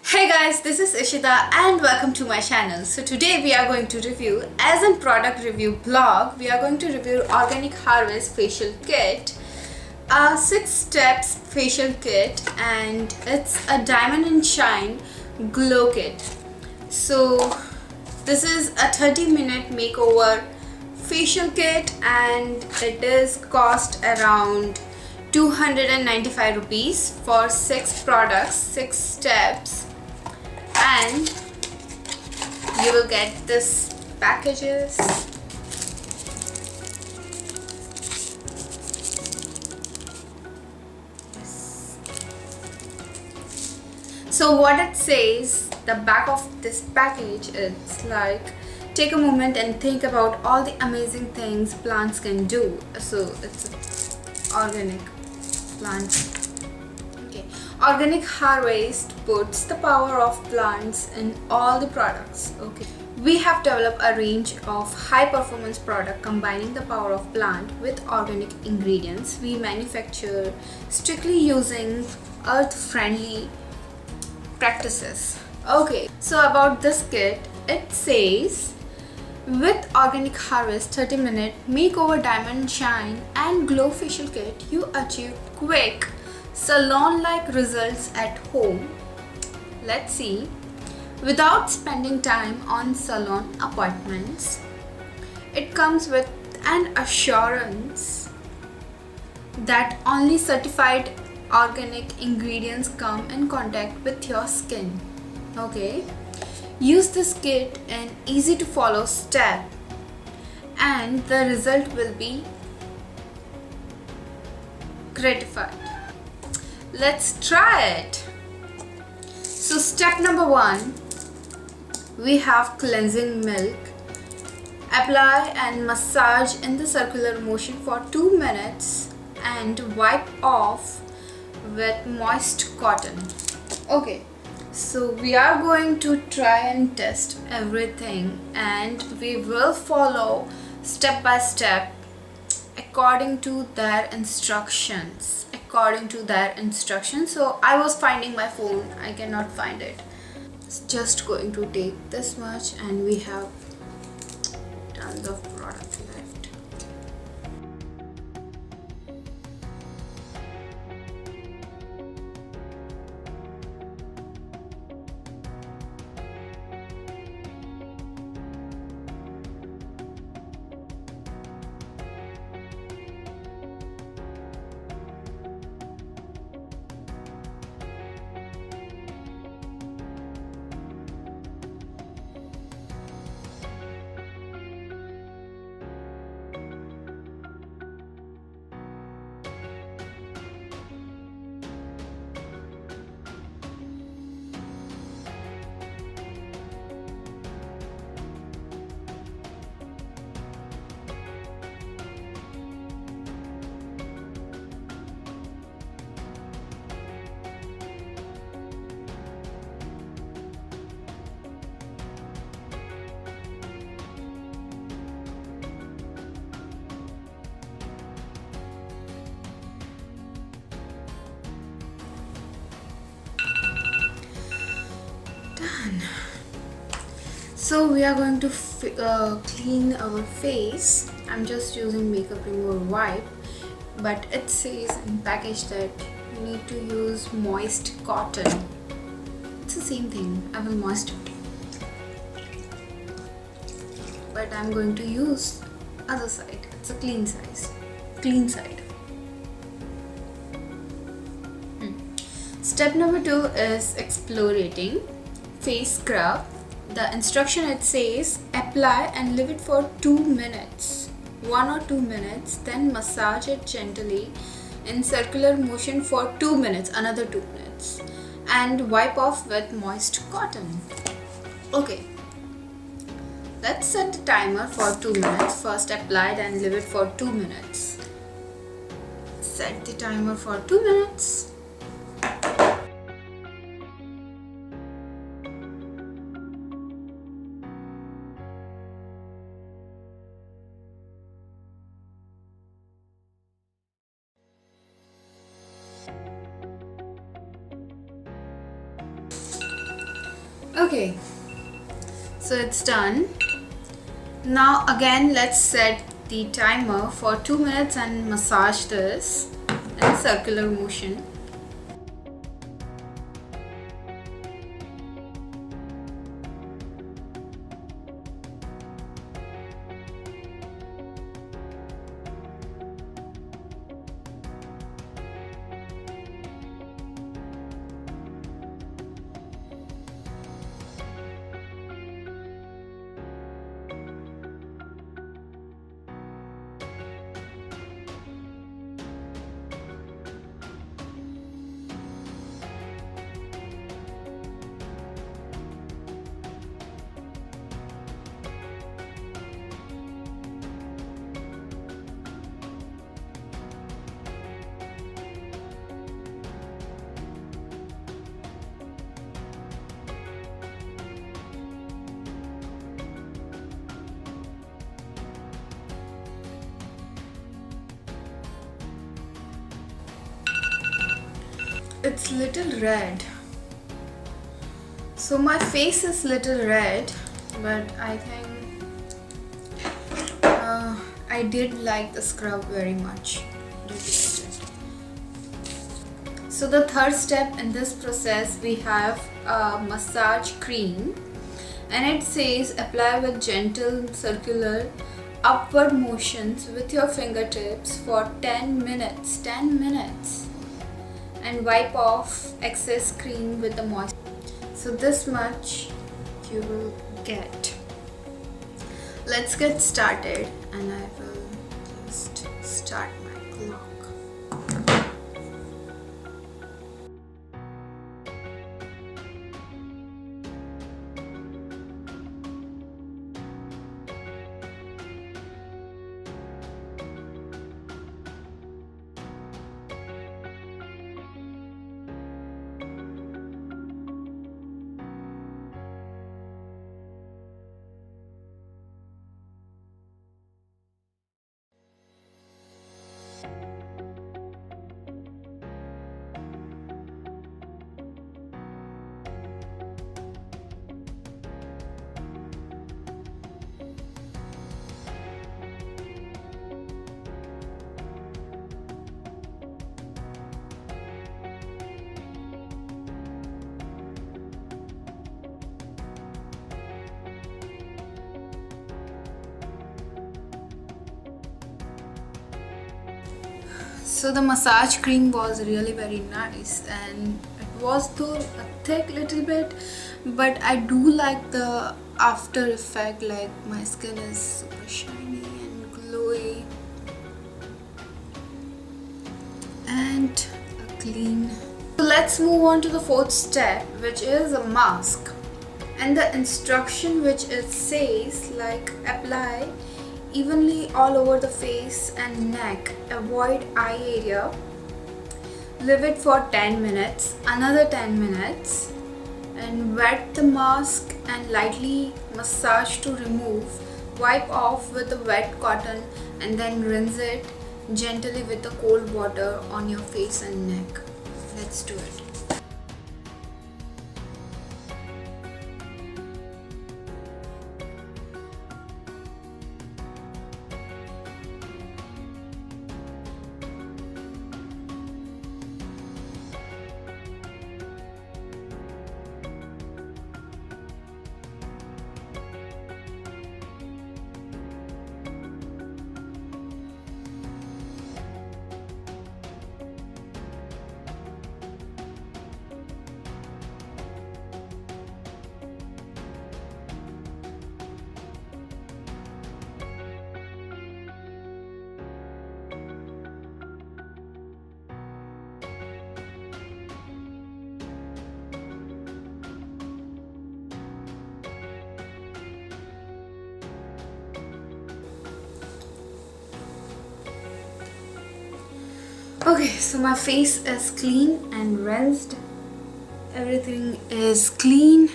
Hey guys, this is Ishita and welcome to my channel. So today we are going to review, as a product review blog, we are going to review Organic Harvest facial kit, a 6 steps facial kit, and it's a diamond and shine glow kit. So this is a 30-minute makeover facial kit and it is cost around 295 rupees for 6 products, 6 steps, and you will get this packages. Yes. So what it says, the back of this package, it's like, take a moment and think about all the amazing things plants can do. So it's organic plant. Okay. Organic Harvest puts the power of plants in all the products. Okay. We have developed a range of high performance products combining the power of plant with organic ingredients. We manufacture strictly using earth friendly practices. Okay, so about this kit, it says with Organic Harvest 30-minute makeover diamond shine and glow facial kit, you achieve quick salon-like results at home. Let's see. Without spending time on salon appointments, it comes with an assurance that only certified organic ingredients come in contact with your skin. Okay. Use this kit in easy to follow step and the result will be gratified. Let's try it. So step number 1, we have cleansing milk. Apply and massage in the circular motion for 2 minutes and wipe off with moist cotton. Okay. So we are going to try and test everything and we will follow step by step according to their instructions. So I was finding my phone, I cannot find it. It's just going to take this much and we have tons of product left. So we are going to clean our face. I'm just using makeup remover wipe, but it says in package that you need to use moist cotton. It's the same thing. I will moist it, but I'm going to use other side. It's a clean side. Step number 2 is Exfoliating Face Scrub. The instruction, it says apply and leave it for 2 minutes, 1 or 2 minutes, then massage it gently in circular motion for 2 minutes, another 2 minutes, and wipe off with moist cotton. Okay, let's set the timer for 2 minutes. First applied and leave it for 2 minutes. Set the timer for 2 minutes. Okay, so it's done. Now again, let's set the timer for 2 minutes and massage this in a circular motion. It's little red. So my face is little red, but I think I did like the scrub very much. So the third step in this process, we have a massage cream, and it says apply with gentle circular upward motions with your fingertips for 10 minutes. 10 minutes. And wipe off excess cream with the moisture. So this much you will get. Let's get started, and I will just start my clock. So the massage cream was really very nice, and it was though a thick little bit, but I do like the after effect, like my skin is super shiny and glowy and clean. So let's move on to the fourth step, which is a mask. And the instruction which it says, like, apply evenly all over the face and neck, avoid eye area, leave it for 10 minutes, another 10 minutes, and wet the mask and lightly massage to remove, wipe off with the wet cotton, and then rinse it gently with the cold water on your face and neck. Let's do it. Okay, so my face is clean and rinsed. Everything is clean.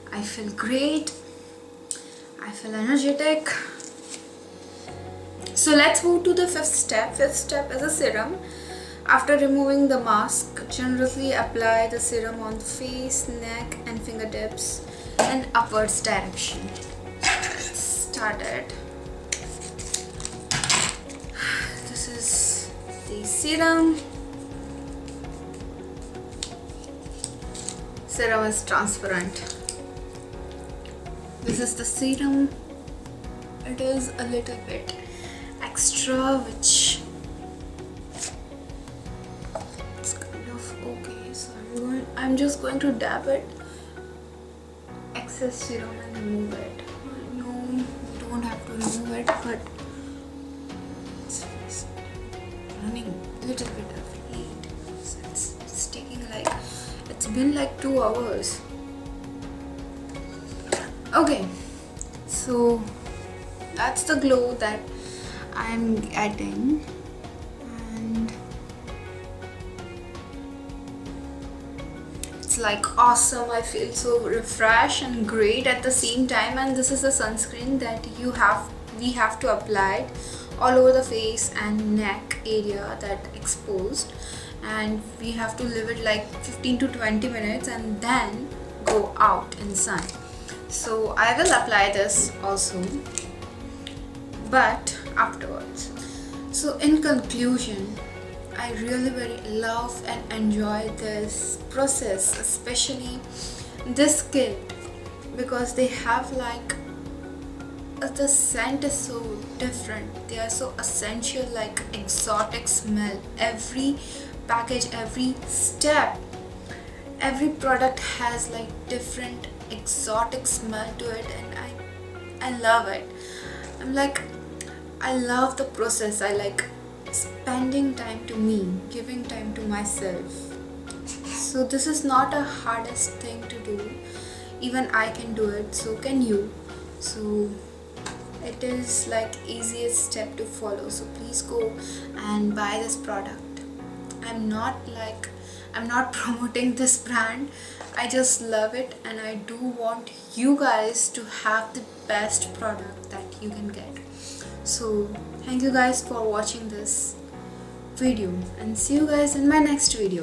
I feel great. I feel energetic. So let's move to the fifth step. Fifth step is a serum. After removing the mask, generously apply the serum on the face, neck and fingertips in upwards direction. Let's start it. This is the serum. Serum is transparent. This is the serum. It is a little bit extra, which it's kind of okay. So I'm just going to dab it, excess serum, and remove it. No, you don't have to remove it, but it's running a little bit of heat. So it's taking like, it's been like 2 hours. Okay, so that's the glow that I'm getting, and it's like awesome. I feel so refreshed and great at the same time. And this is a sunscreen that we have to apply all over the face and neck area that exposed, and we have to leave it like 15 to 20 minutes and then go out in sun. So I will apply this also, but afterwards. So in conclusion, I really very love and enjoy this process, especially this kit, because they have like, the scent is so different. They are so essential, like exotic smell. Every package, every step, every product has like different exotic smell to it, and I love it. I'm like, I love the process. I like spending time to me, giving time to myself. So this is not a hardest thing to do. Even I can do it, so can you. So it is like easiest step to follow. So please go and buy this product. I'm not promoting this brand. I just love it, and I do want you guys to have the best product that you can get. So thank you guys for watching this video, and see you guys in my next video.